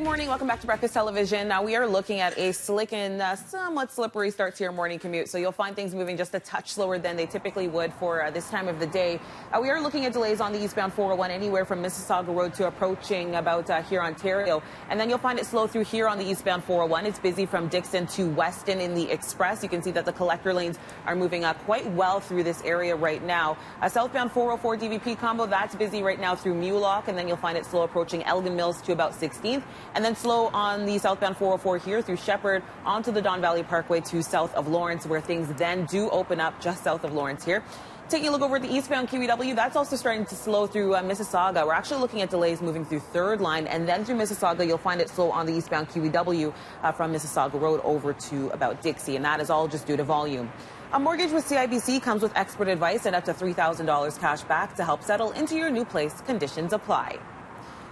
morning. Welcome back to Breakfast Television. Now we are looking at a slick and somewhat slippery start to your morning commute. So you'll find things moving just a touch slower than they typically would for this time of the day. We are looking at delays on the eastbound 401 anywhere from Mississauga Road to approaching about here, Ontario. And then you'll find it slow through here on the eastbound 401. It's busy from Dixon to Weston in the Express. You can see that the collector lanes are moving quite well through this area right now. Southbound 404 DVP combo, that's busy right now through Mulock. And then you'll find it slow approaching Elgin Mills to about 16th. And then slow on the southbound 404 here through Shepherd onto the Don Valley Parkway to south of Lawrence, where things then do open up just south of Lawrence here. Taking a look over at the eastbound QEW, that's also starting to slow through Mississauga. We're actually looking at delays moving through Third Line, and then through Mississauga, you'll find it slow on the eastbound QEW from Mississauga Road over to about Dixie, and that is all just due to volume. A mortgage with CIBC comes with expert advice and up to $3,000 cash back to help settle into your new place. Conditions apply.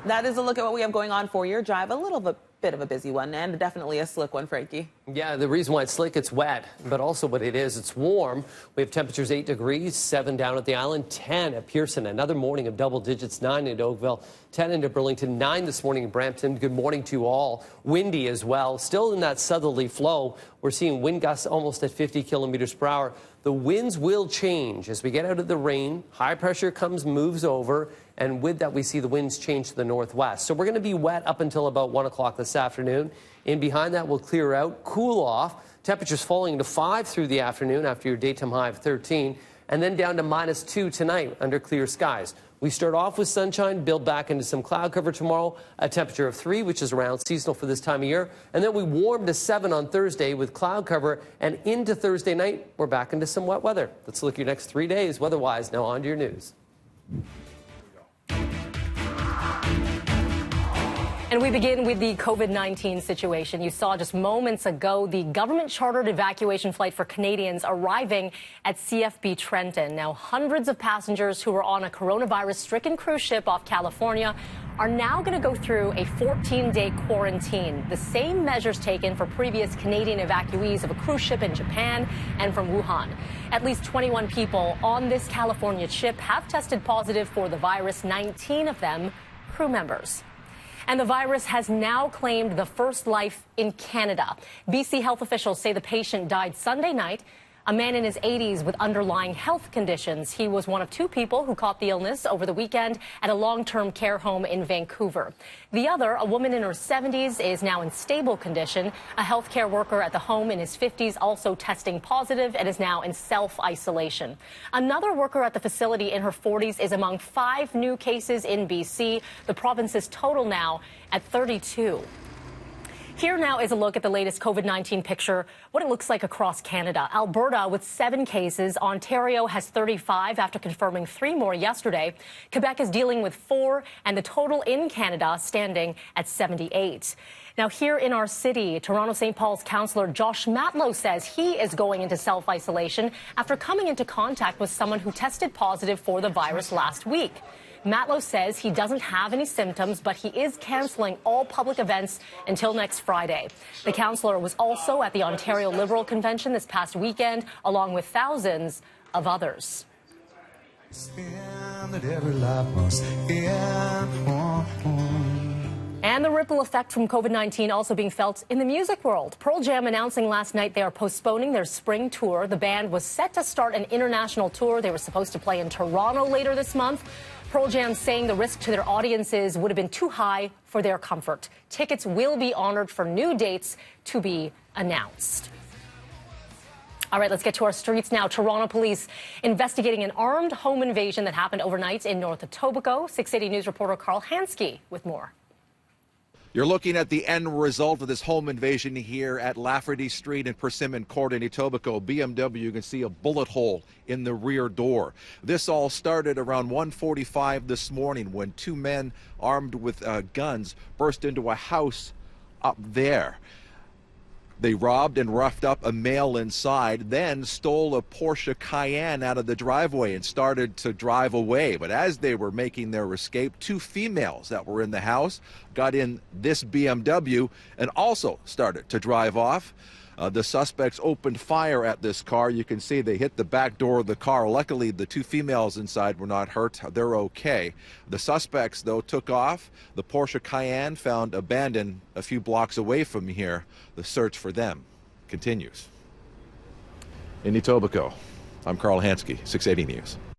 That is a look at what we have going on for your drive. A little bit of a busy one and definitely a slick one, Frankie. Yeah, the reason why it's slick, it's wet, but also what it is, it's warm. We have temperatures 8 degrees, 7 down at the island, 10 at Pearson. Another morning of double digits, 9 at Oakville, 10 into Burlington, 9 this morning in Brampton. Good morning to you all. Windy as well. Still in that southerly flow. We're seeing wind gusts almost at 50 kilometers per hour. The winds will change as we get out of the rain. High pressure moves over, and with that we see the winds change to the northwest. So we're going to be wet up until about 1 o'clock this afternoon. In behind that, we'll clear out, cool off. Temperatures falling to 5 through the afternoon after your daytime high of 13, and then down to -2 tonight under clear skies. We start off with sunshine, build back into some cloud cover tomorrow, a temperature of 3, which is around seasonal for this time of year. And then we warm to 7 on Thursday with cloud cover, and into Thursday night, we're back into some wet weather. Let's look at your next 3 days weather-wise. Now on to your news. And we begin with the COVID-19 situation. You saw just moments ago the government-chartered evacuation flight for Canadians arriving at CFB Trenton. Now, hundreds of passengers who were on a coronavirus-stricken cruise ship off California are now going to go through a 14-day quarantine. The same measures taken for previous Canadian evacuees of a cruise ship in Japan and from Wuhan. At least 21 people on this California ship have tested positive for the virus, 19 of them crew members. And the virus has now claimed the first life in Canada. BC health officials say the patient died Sunday night. A man in his 80s with underlying health conditions. He was one of 2 people who caught the illness over the weekend at a long-term care home in Vancouver. The other, a woman in her 70s, is now in stable condition. A healthcare worker at the home in his 50s also testing positive and is now in self-isolation. Another worker at the facility in her 40s is among 5 new cases in BC. The province's total now at 32. Here now is a look at the latest COVID-19 picture, what it looks like across Canada. Alberta with 7 cases. Ontario has 35 after confirming 3 more yesterday. Quebec is dealing with 4, and the total in Canada standing at 78. Now, here in our city, Toronto St. Paul's councillor Josh Matlow says he is going into self-isolation after coming into contact with someone who tested positive for the virus last week. Matlow says he doesn't have any symptoms, but he is cancelling all public events until next Friday. The councillor was also at the Ontario Liberal Convention this past weekend, along with thousands of others. And the ripple effect from COVID-19 also being felt in the music world. Pearl Jam announcing last night they are postponing their spring tour. The band was set to start an international tour. They were supposed to play in Toronto later this month. Pearl Jam saying the risk to their audiences would have been too high for their comfort. Tickets will be honored for new dates to be announced. All right, let's get to our streets now. Toronto police investigating an armed home invasion that happened overnight in North Etobicoke. 680 News reporter Carl Hansky with more. You're looking at the end result of this home invasion here at Lafferty Street and Persimmon Court in Etobicoke. BMW, you can see a bullet hole in the rear door. This all started around 1:45 this morning when 2 men armed with guns burst into a house up there. They robbed and roughed up a male inside, then stole a Porsche Cayenne out of the driveway and started to drive away. But as they were making their escape, 2 females that were in the house got in this BMW and also started to drive off. The suspects opened fire at this car. You can see they hit the back door of the car. Luckily, the two females inside were not hurt. They're okay. The suspects, though, took off. The Porsche Cayenne found abandoned a few blocks away from here. The search for them continues. In Etobicoke, I'm Carl Hansky, 680 News.